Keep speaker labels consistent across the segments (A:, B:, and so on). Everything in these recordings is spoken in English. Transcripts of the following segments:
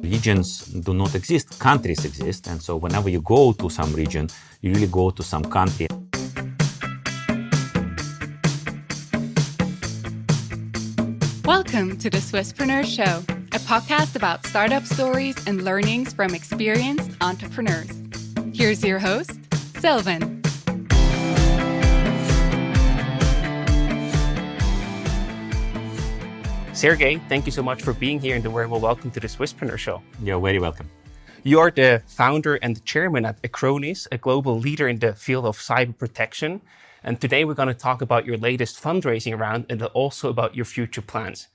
A: Regions do not exist, countries exist. And so whenever you go to some region, you really go to some country.
B: Welcome to the Swisspreneur Show, a podcast about startup stories and learnings from experienced entrepreneurs. Here's your host, Sylvan.
C: Sergei, thank you so much for being here and a very well welcome to the Swisspreneur Show.
A: You're very welcome.
C: You are the founder and the chairman at Acronis, a global leader in the field of cyber protection. And today we're going to talk about your latest fundraising round and also about your future plans.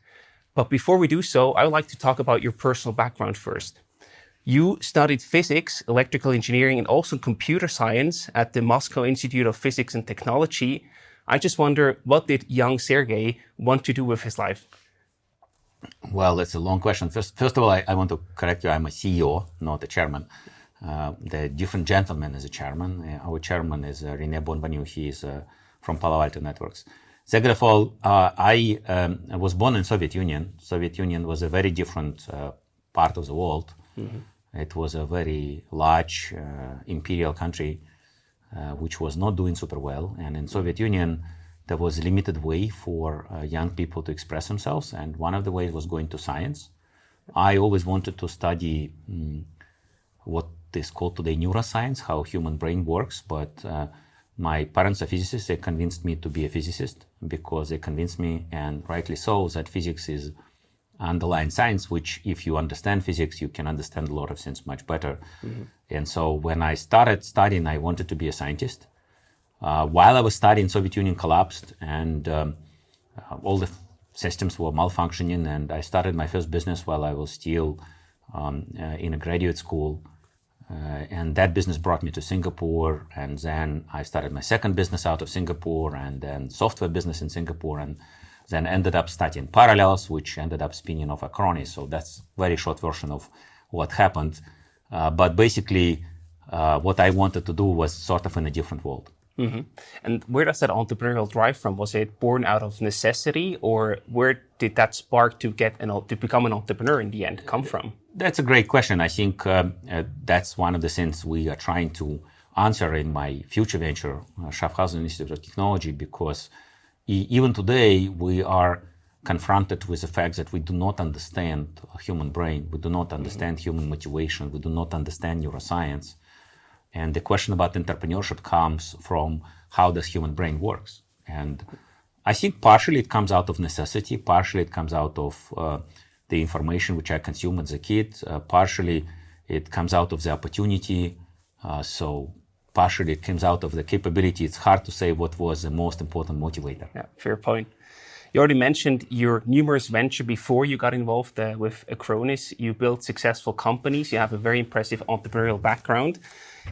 C: But before we do so, I would like to talk about your personal background first. You studied physics, electrical engineering, and also computer science at the Moscow Institute of Physics and Technology. I just wonder, what did young Sergei want to do with his life?
A: Well, that's a long question. First of all, I want to correct you. I'm a CEO, not a chairman. The different gentleman is a chairman. Our chairman is René Bonvanu. He is from Palo Alto Networks. Second of all, I was born in Soviet Union. Soviet Union was a very different part of the world. Mm-hmm. It was a very large imperial country, which was not doing super well. And in Soviet Union, there was a limited way for young people to express themselves, and one of the ways was going to science. I always wanted to study what is called today neuroscience, how human brain works, but my parents are physicists. They convinced me to be a physicist because they convinced me, and rightly so, that physics is underlying science, which if you understand physics, you can understand a lot of things much better. Mm-hmm. And so when I started studying, I wanted to be a scientist. While I was studying, Soviet Union collapsed and all the systems were malfunctioning, and I started my first business while I was still in a graduate school. And that business brought me to Singapore, and then I started my second business out of Singapore, and then software business in Singapore, and then ended up studying Parallels, which ended up spinning off Acronis. So that's a very short version of what happened. But basically, what I wanted to do was sort of in a different world.
C: Mm-hmm. And where does that entrepreneurial drive from? Was it born out of necessity, or where did that spark to become an entrepreneur in the end come from?
A: That's a great question. I think that's one of the things we are trying to answer in my future venture, Schaffhausen Institute of Technology, because even today we are confronted with the fact that we do not understand a human brain, we do not understand human motivation, we do not understand neuroscience. And the question about entrepreneurship comes from how does human brain works. And I think partially it comes out of necessity, partially it comes out of the information which I consumed as a kid, partially it comes out of the opportunity, so partially it comes out of the capability. It's hard to say what was the most important motivator.
C: Yeah, fair point. You already mentioned your numerous ventures before you got involved with Acronis. You built successful companies. You have a very impressive entrepreneurial background.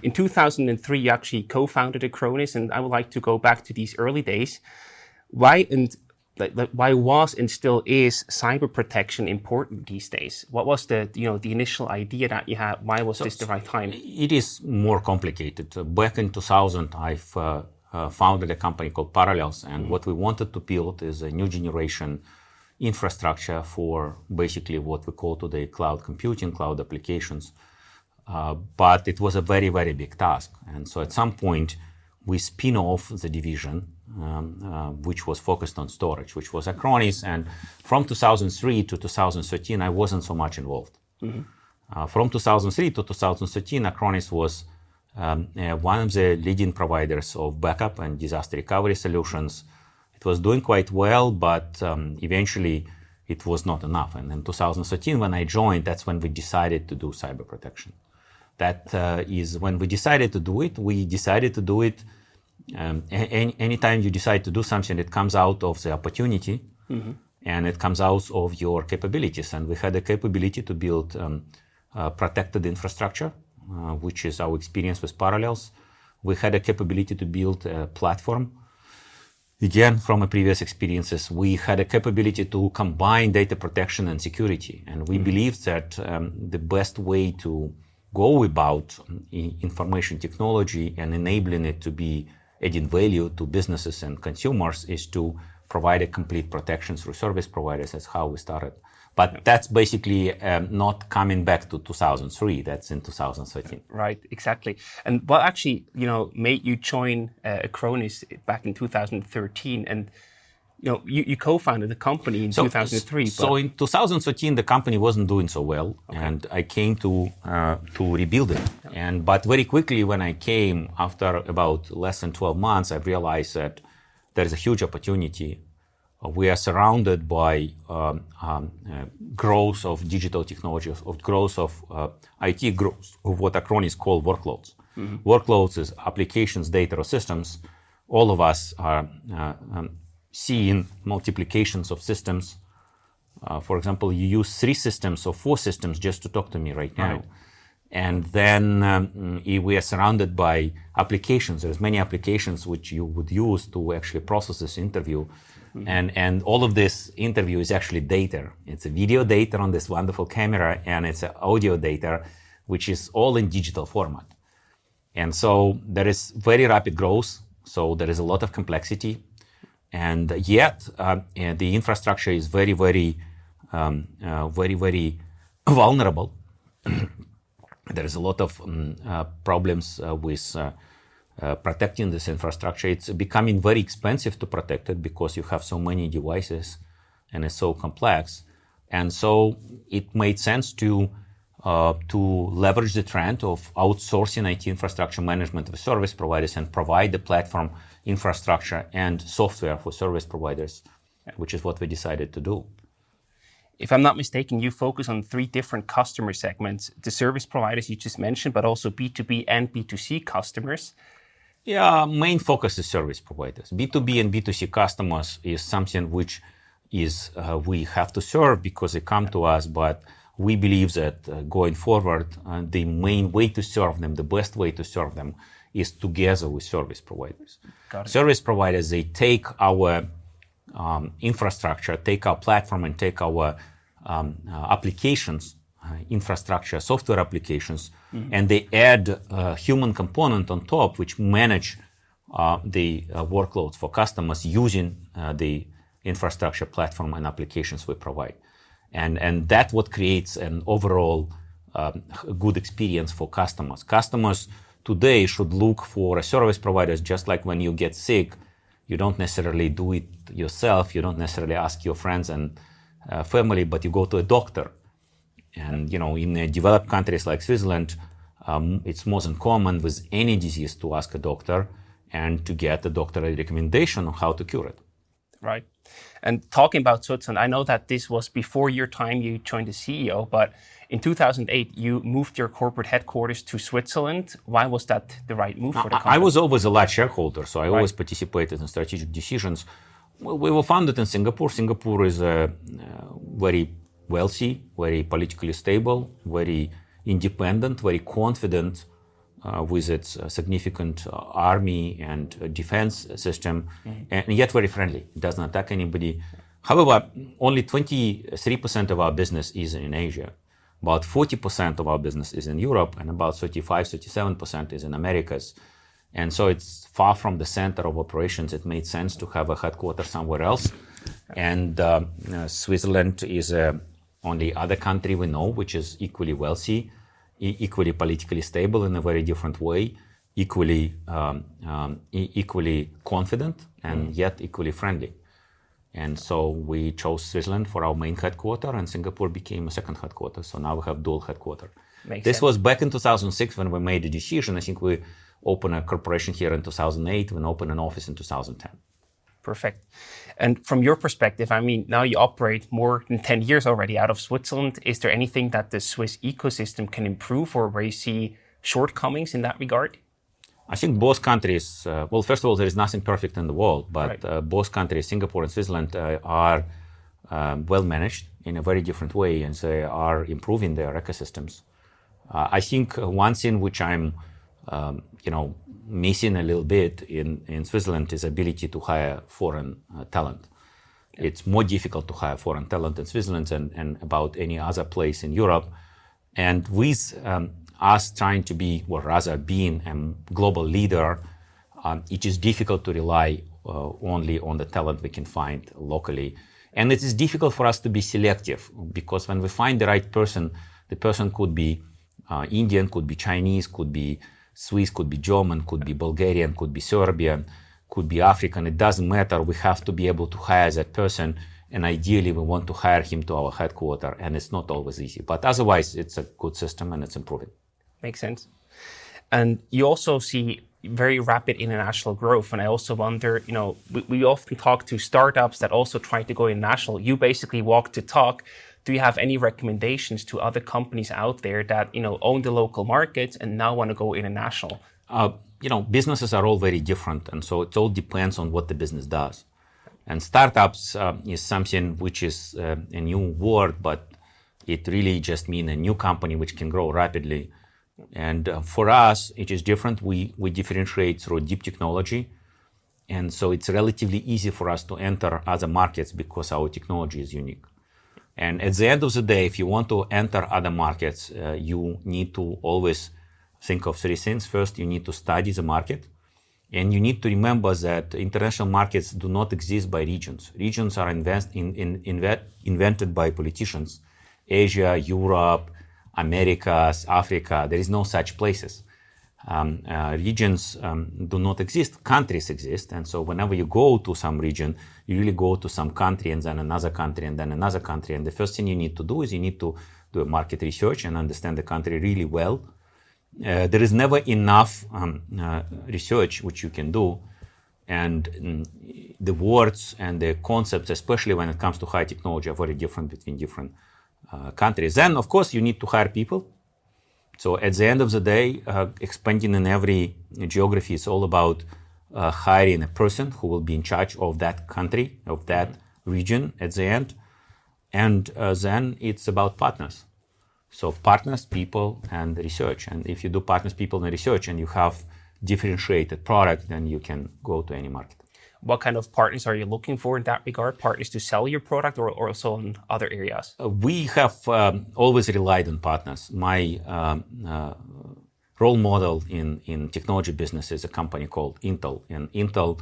C: In 2003, you actually co-founded Acronis, and I would like to go back to these early days. Why was and still is cyber protection important these days? What was the initial idea that you had? Why was this the right time?
A: It is more complicated. Back in 2000, I've founded a company called Parallels, and what we wanted to build is a new generation infrastructure for basically what we call today cloud computing, cloud applications. But it was a very, very big task. And so at some point, we spin off the division, which was focused on storage, which was Acronis. And from 2003 to 2013, I wasn't so much involved. Mm-hmm. From 2003 to 2013, Acronis was one of the leading providers of backup and disaster recovery solutions. It was doing quite well, but eventually it was not enough. And in 2013, when I joined, that's when we decided to do cyber protection. That is when we decided to do it. We decided to do it. Anytime you decide to do something, it comes out of the opportunity, mm-hmm. and it comes out of your capabilities. And we had the capability to build protected infrastructure, which is our experience with Parallels. We had a capability to build a platform. Again, from our previous experiences, we had a capability to combine data protection and security. And we believed that the best way to go about information technology and enabling it to be adding value to businesses and consumers is to provided complete protection through service providers. That's how we started. But that's basically not coming back to 2003. That's in 2013.
C: Right, exactly. And what actually, made you join Acronis back in 2013? And you co-founded the company in 2003.
A: So in 2013, the company wasn't doing so well, and I came to rebuild it. But very quickly, when I came after about less than 12 months, I realized that there is a huge opportunity. We are surrounded by growth of digital technologies, of growth of IT growth, of what Acronis call workloads. Workloads is applications, data, or systems. All of us are seeing multiplications of systems. For example, you use 3 systems or 4 systems just to talk to me right now. Right. And then we are surrounded by applications. There's many applications which you would use to actually process this interview. And all of this interview is actually data. It's a video data on this wonderful camera, and it's audio data, which is all in digital format. And so there is very rapid growth. So there is a lot of complexity. And yet the infrastructure is very, very vulnerable. There is a lot of problems with protecting this infrastructure. It's becoming very expensive to protect it because you have so many devices and it's so complex. And so it made sense to leverage the trend of outsourcing IT infrastructure management with service providers and provide the platform infrastructure and software for service providers, which is what we decided to do.
C: If I'm not mistaken, you focus on 3 different customer segments: the service providers you just mentioned, but also B2B and B2C customers.
A: Yeah, main focus is service providers. B2B and B2C customers is something which is we have to serve because they come to us, but we believe that going forward, the main way to serve them, the best way to serve them is together with service providers. Service providers, they take our infrastructure, take our platform, and take our applications, infrastructure, software applications, and they add a human component on top, which manage the workloads for customers using the infrastructure, platform, and applications we provide. And that's what creates an overall good experience for customers. Customers today should look for a service providers, just like when you get sick, you don't necessarily do it yourself. You don't necessarily ask your friends and family, but you go to a doctor. And, in developed countries like Switzerland, it's more than common with any disease to ask a doctor and to get a doctorate recommendation on how to cure it.
C: Right. And talking about Switzerland, I know that this was before your time you joined as CEO, but in 2008, you moved your corporate headquarters to Switzerland. Why was that the right move for the company?
A: I was always a large shareholder, so I always participated in strategic decisions. We were founded in Singapore. Singapore is very wealthy, very politically stable, very independent, very confident with its significant army and defense system, and yet very friendly. It doesn't attack anybody. However, only 23% of our business is in Asia. About 40% of our business is in Europe, and about 37% is in Americas. And so it's far from the center of operations. It made sense to have a headquarters somewhere else. And Switzerland is the only other country we know which is equally wealthy, equally politically stable in a very different way, equally confident, and yet equally friendly. And so we chose Switzerland for our main headquarters, and Singapore became a second headquarters. So now we have dual headquarters. This was back in 2006 when we made the decision. I think we opened a corporation here in 2008 and opened an office in 2010.
C: Perfect. And from your perspective, now you operate more than 10 years already out of Switzerland. Is there anything that the Swiss ecosystem can improve, or where you see shortcomings in that regard?
A: I think both countries, first of all, there is nothing perfect in the world, but right. Both countries, Singapore and Switzerland, are well managed in a very different way, and they are improving their ecosystems. I think one thing which I'm, missing a little bit in Switzerland is ability to hire foreign talent. Yeah. It's more difficult to hire foreign talent in Switzerland and about any other place in Europe. And with us trying to be, or rather being a global leader, it is difficult to rely only on the talent we can find locally. And it is difficult for us to be selective, because when we find the right person, the person could be Indian, could be Chinese, could be Swiss, could be German, could be Bulgarian, could be Serbian, could be African. It doesn't matter. We have to be able to hire that person. And ideally, we want to hire him to our headquarters. And it's not always easy. But otherwise, it's a good system and it's improving.
C: Makes sense. And you also see very rapid international growth. And I also wonder, we often talk to startups that also try to go international. You basically walk the talk. Do you have any recommendations to other companies out there that, own the local markets and now want to go international?
A: Businesses are all very different. And so it all depends on what the business does. And startups is something which is a new word, but it really just means a new company which can grow rapidly. And for us, it is different. We differentiate through deep technology. And so it's relatively easy for us to enter other markets because our technology is unique. And at the end of the day, if you want to enter other markets, you need to always think of three things. First, you need to study the market. And you need to remember that international markets do not exist by regions. Regions are invented by politicians. Asia, Europe, Americas, Africa, there is no such places. Regions do not exist, countries exist. And so whenever you go to some region, you really go to some country and then another country and then another country. And the first thing you need to do is you need to do a market research and understand the country really well. There is never enough research which you can do. And the words and the concepts, especially when it comes to high technology, are very different between different countries. Then, of course, you need to hire people. So at the end of the day, expanding in every geography is all about hiring a person who will be in charge of that country, of that region at the end. And then it's about partners. So partners, people, and research. And if you do partners, people, and research, and you have differentiated product, then you can go to any market.
C: What kind of partners are you looking for in that regard? Partners to sell your product or also in other areas?
A: We have always relied on partners. My role model in technology business is a company called Intel. And Intel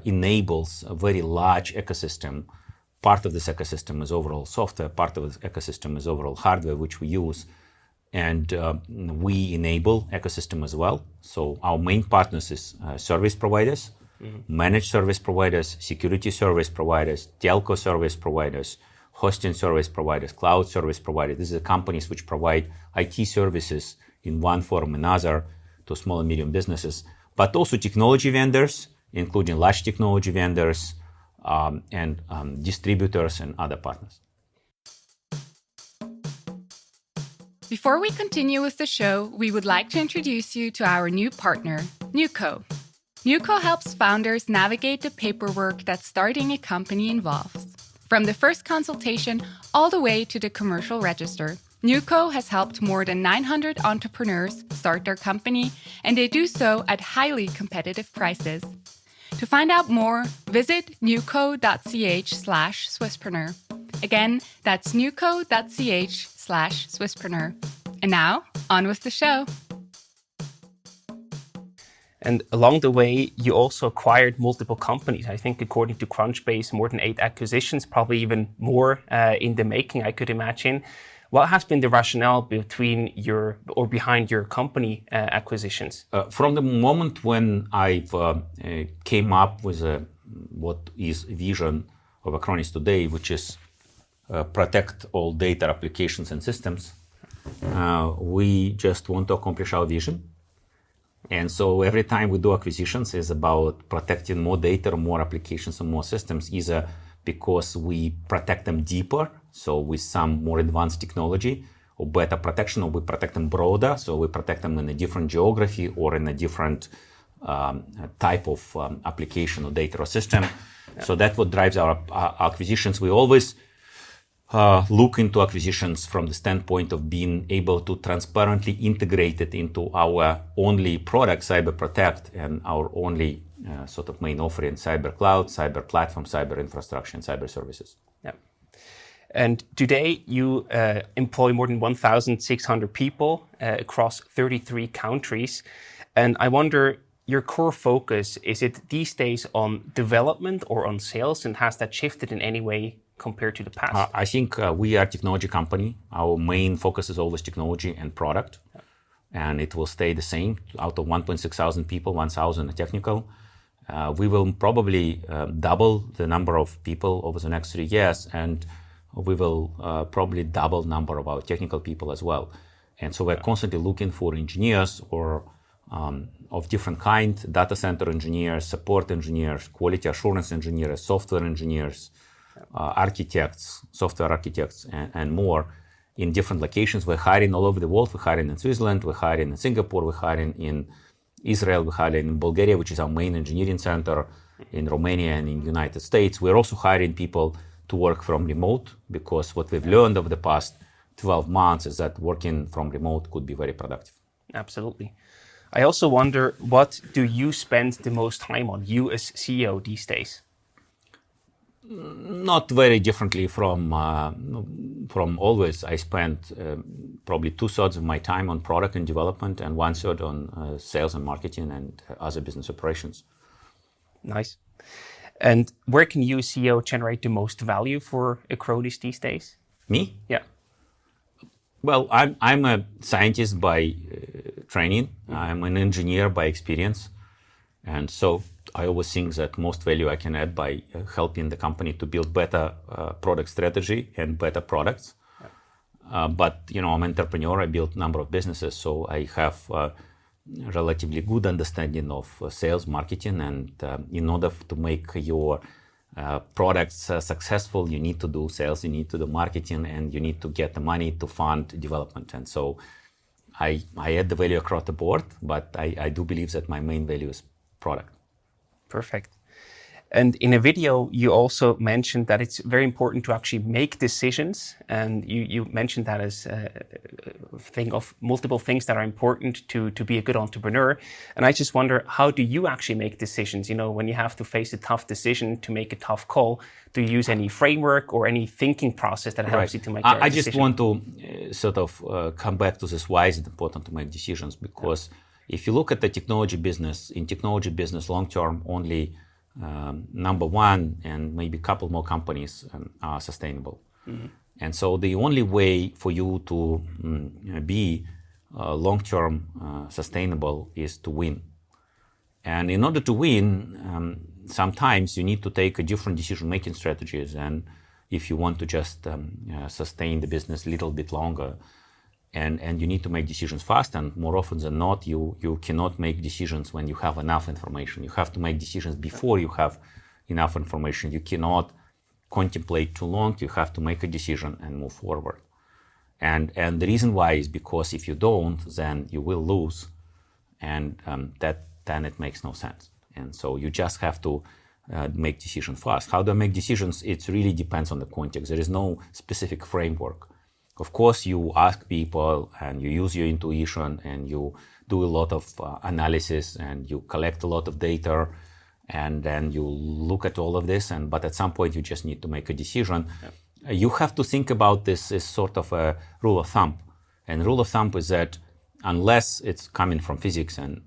A: enables a very large ecosystem. Part of this ecosystem is overall software. Part of this ecosystem is overall hardware, which we use. And we enable ecosystem as well. So our main partners is service providers, managed service providers, security service providers, telco service providers, hosting service providers, cloud service providers. These are companies which provide IT services in one form or another to small and medium businesses, but also technology vendors, including large technology vendors and distributors and other partners.
B: Before we continue with the show, we would like to introduce you to our new partner, Nuco. Nuco helps founders navigate the paperwork that starting a company involves. From the first consultation all the way to the commercial register, Nuco has helped more than 900 entrepreneurs start their company, and they do so at highly competitive prices. To find out more, visit nuco.ch/Swisspreneur. Again, that's nuco.ch/Swisspreneur. And now, on with the show.
C: And along the way, you also acquired multiple companies. I think according to Crunchbase, more than 8 acquisitions, probably even more in the making, I could imagine. What has been the rationale behind your company acquisitions?
A: From the moment when I came up with what is vision of Acronis today, which is protect all data, applications, and systems, we just want to accomplish our vision. And so every time we do acquisitions, it's about protecting more data, more applications, and more systems, either because we protect them deeper, so with some more advanced technology, or better protection, or we protect them broader, so we protect them in a different geography or in a different type of application or data or system. Yeah. So that's what drives our acquisitions. We always look into acquisitions from the standpoint of being able to transparently integrate it into our only product, Cyber Protect, and our only sort of main offering, Cyber Cloud, Cyber Platform, Cyber Infrastructure, and Cyber Services.
C: Yeah. And today you employ more than 1,600 people across 33 countries. And I wonder, your core focus, is it these days on development or on sales? And has that shifted in any way compared to the past?
A: I think we are a technology company. Our main focus is always technology and product. And it will stay the same. Out of 1,600 people, 1,000 are technical. We will probably double the number of people over the next 3 years, and we will probably double the number of our technical people as well. And so we're constantly looking for engineers or of different kind, data center engineers, support engineers, quality assurance engineers, software engineers, architects, software architects, and more in different locations. We're hiring all over the world. We're hiring in Switzerland, we're hiring in Singapore, we're hiring in Israel, we're hiring in Bulgaria, which is our main engineering center, in Romania and in the United States. We're also hiring people to work from remote, because what we've learned over the past 12 months is that working from remote could be very productive.
C: Absolutely. I also wonder, what do you spend the most time on, you as CEO these days?
A: Not very differently from always. I spent probably 2/3 of my time on product and development and 1/3 on sales and marketing and other business operations.
C: Nice. And where can you, CEO, generate the most value for Acronis these days?
A: Me?
C: Yeah.
A: Well, I'm a scientist by training. I'm an engineer by experience. And so I always think that most value I can add by helping the company to build better product strategy and better products. But, I'm an entrepreneur. I built a number of businesses, so I have a relatively good understanding of sales, marketing, and in order to make your products successful, you need to do sales, you need to do marketing, and you need to get the money to fund development. And so I add the value across the board, but I do believe that my main value is product.
C: Perfect. And in a video, you also mentioned that it's very important to actually make decisions. And you mentioned that as a thing of multiple things that are important to be a good entrepreneur. And I just wonder, how do you actually make decisions? When you have to face a tough decision, to make a tough call, do you use any framework or any thinking process that helps you to make that decision?
A: I just want to sort of come back to this. Why is it important to make decisions? Because if you look at the technology business, in technology business long term, only number one and maybe a couple more companies are sustainable. Mm-hmm. And so the only way for you to be long-term sustainable is to win. And in order to win, sometimes you need to take a different decision-making strategies. And if you want to just sustain the business a little bit longer, and you need to make decisions fast, and more often than not, you cannot make decisions when you have enough information. You have to make decisions before you have enough information. You cannot contemplate too long. You have to make a decision and move forward. And the reason why is because if you don't, then you will lose, and then it makes no sense. And so you just have to make decisions fast. How do I make decisions? It really depends on the context. There is no specific framework. Of course, you ask people and you use your intuition and you do a lot of analysis and you collect a lot of data and then you look at all of this. But at some point, you just need to make a decision. Yep. You have to think about this as sort of a rule of thumb. And rule of thumb is that unless it's coming from physics and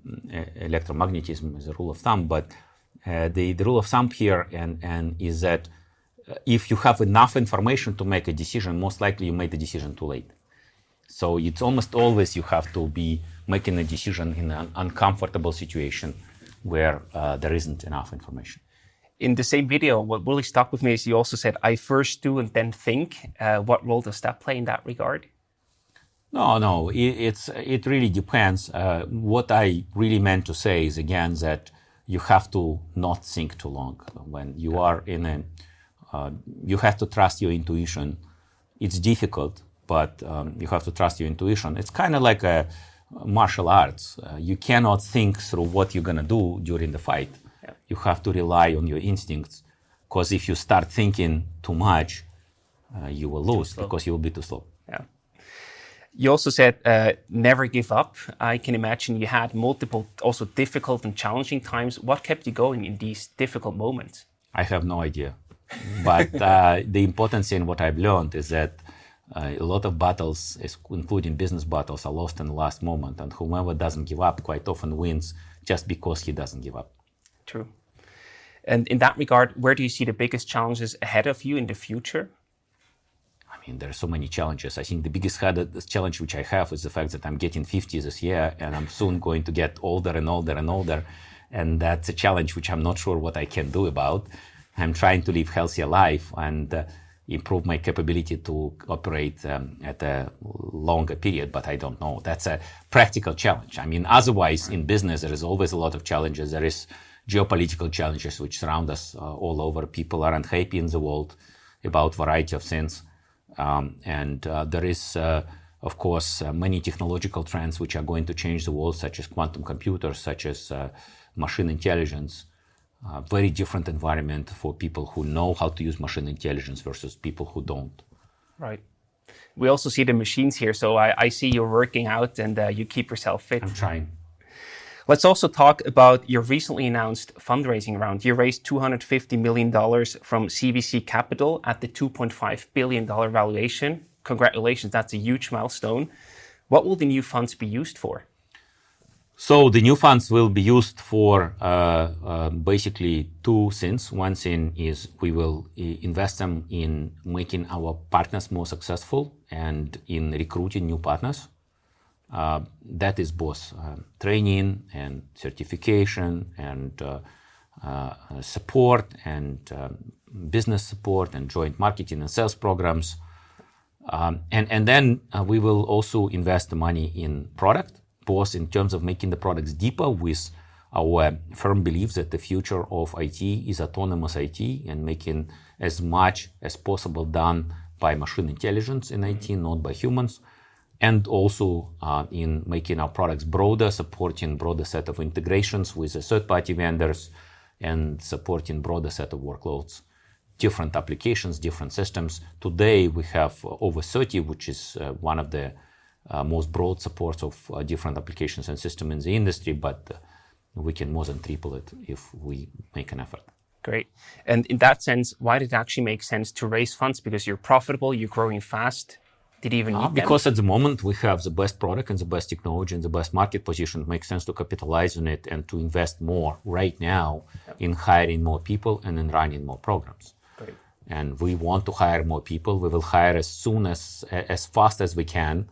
A: electromagnetism is a rule of thumb, but the rule of thumb here and is that if you have enough information to make a decision, most likely you made the decision too late. So it's almost always you have to be making a decision in an uncomfortable situation where there isn't enough information.
C: In the same video, what really stuck with me is you also said, I first do and then think. What role does that play in that regard?
A: No, it really depends. What I really meant to say is, again, that you have to not think too long. When you are in a you have to trust your intuition. It's difficult, but you have to trust your intuition. It's kind of like a martial arts. You cannot think through what you're going to do during the fight. Yeah. You have to rely on your instincts, because if you start thinking too much, you will lose because you will be too slow.
C: Yeah. You also said never give up. I can imagine you had multiple also difficult and challenging times. What kept you going in these difficult moments?
A: I have no idea. But the important thing, what I've learned, is that a lot of battles, including business battles, are lost in the last moment. And whomever doesn't give up quite often wins just because he doesn't give up.
C: True. And in that regard, where do you see the biggest challenges ahead of you in the future?
A: I mean, there are so many challenges. I think the biggest challenge which I have is the fact that I'm getting 50 this year, and I'm soon going to get older and older and older. And that's a challenge which I'm not sure what I can do about. I'm trying to live a healthier life and improve my capability to operate at a longer period, but I don't know. That's a practical challenge. I mean, otherwise in business, there is always a lot of challenges. There is geopolitical challenges which surround us all over. People are unhappy in the world about variety of things. And there is, of course, many technological trends which are going to change the world, such as quantum computers, such as machine intelligence. Very different environment for people who know how to use machine intelligence versus people who don't.
C: Right. We also see the machines here, so I see you're working out and you keep yourself fit.
A: I'm trying.
C: Let's also talk about your recently announced fundraising round. You raised $250 million from CVC Capital at the $2.5 billion valuation. Congratulations, that's a huge milestone. What will the new funds be used for?
A: So the new funds will be used for basically two things. One thing is we will invest them in making our partners more successful and in recruiting new partners. That is both training and certification and support and business support and joint marketing and sales programs. And then we will also invest the money in product, both in terms of making the products deeper with our firm belief that the future of IT is autonomous IT and making as much as possible done by machine intelligence in IT, not by humans. And also in making our products broader, supporting broader set of integrations with the third-party vendors and supporting broader set of workloads, different applications, different systems. Today we have over 30, which is one of the most broad supports of different applications and systems in the industry, but we can more than triple it if we make an effort.
C: Great. And in that sense, why did it actually make sense to raise funds? Because you're profitable, you're growing fast. Did you even need them?
A: Because at the moment we have the best product and the best technology and the best market position. It makes sense to capitalize on it and to invest more right now in hiring more people and in running more programs.
C: Great.
A: And we want to hire more people. We will hire as fast as we can.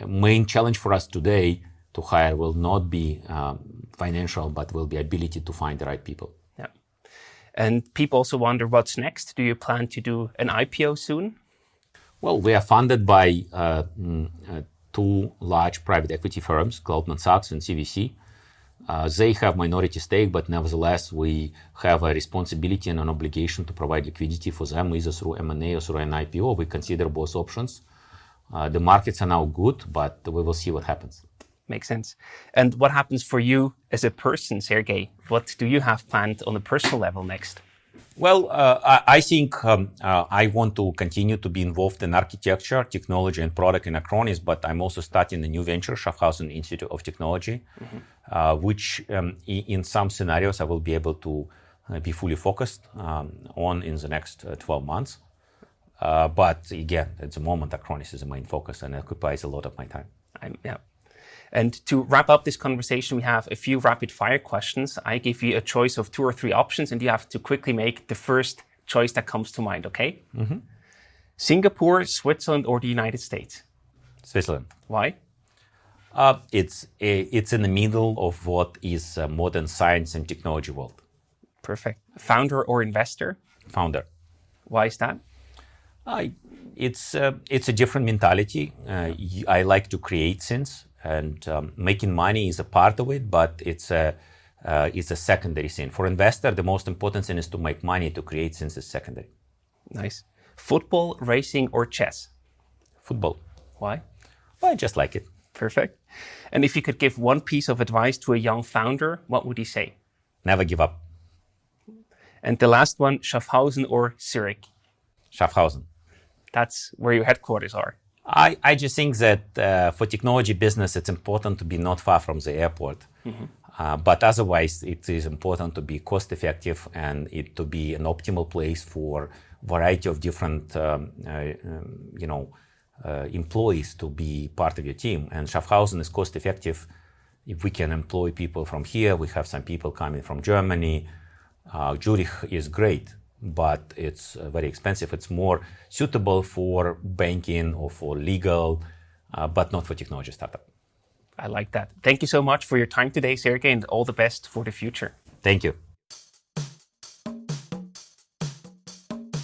A: Main challenge for us today to hire will not be financial, but will be ability to find the right people.
C: Yeah. And people also wonder what's next. Do you plan to do an IPO soon?
A: Well, we are funded by two large private equity firms, Goldman Sachs and CVC. They have minority stake, but nevertheless, we have a responsibility and an obligation to provide liquidity for them, either through M&A or through an IPO. We consider both options. The markets are now good, but we will see what happens.
C: Makes sense. And what happens for you as a person, Sergei? What do you have planned on a personal level next?
A: Well, I think I want to continue to be involved in architecture, technology, and product in Acronis, but I'm also starting a new venture, Schaffhausen Institute of Technology, which in some scenarios I will be able to be fully focused on in the next 12 months. But again, at the moment, Acronis is the main focus and occupies a lot of my time.
C: Yeah. And to wrap up this conversation, we have a few rapid fire questions. I give you a choice of 2 or 3 options, and you have to quickly make the first choice that comes to mind, okay? Mm-hmm. Singapore, Switzerland, or the United States?
A: Switzerland.
C: Why?
A: It's in the middle of what is modern science and technology world.
C: Perfect. Founder or investor?
A: Founder.
C: Why is that?
A: It's a different mentality. I like to create things, and making money is a part of it, but it's a secondary thing. For investor, the most important thing is to make money. To create things is secondary.
C: Nice. Football, racing, or chess?
A: Football.
C: Why?
A: Well, I just like it.
C: Perfect. And if you could give one piece of advice to a young founder, what would you say?
A: Never give up.
C: And the last one, Schaffhausen or Zurich?
A: Schaffhausen.
C: That's where your headquarters are.
A: I just think that for technology business, it's important to be not far from the airport. Mm-hmm. But otherwise, it is important to be cost effective and it to be an optimal place for variety of different, employees to be part of your team. And Schaffhausen is cost effective if we can employ people from here, we have some people coming from Germany. Zurich is great, but it's very expensive. It's more suitable for banking or for legal, but not for technology startup.
C: I like that. Thank you so much for your time today, Sergei, and all the best for the future.
A: Thank you.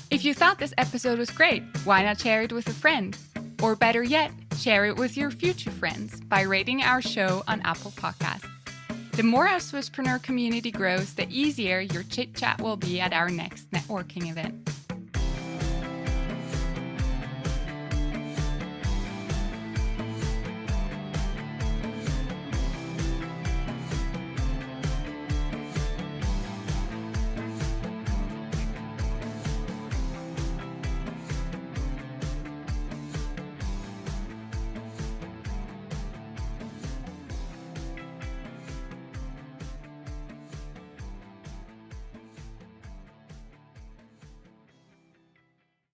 B: If you thought this episode was great, why not share it with a friend? Or better yet, share it with your future friends by rating our show on Apple Podcasts. The more our Swisspreneur community grows, the easier your chit-chat will be at our next networking event.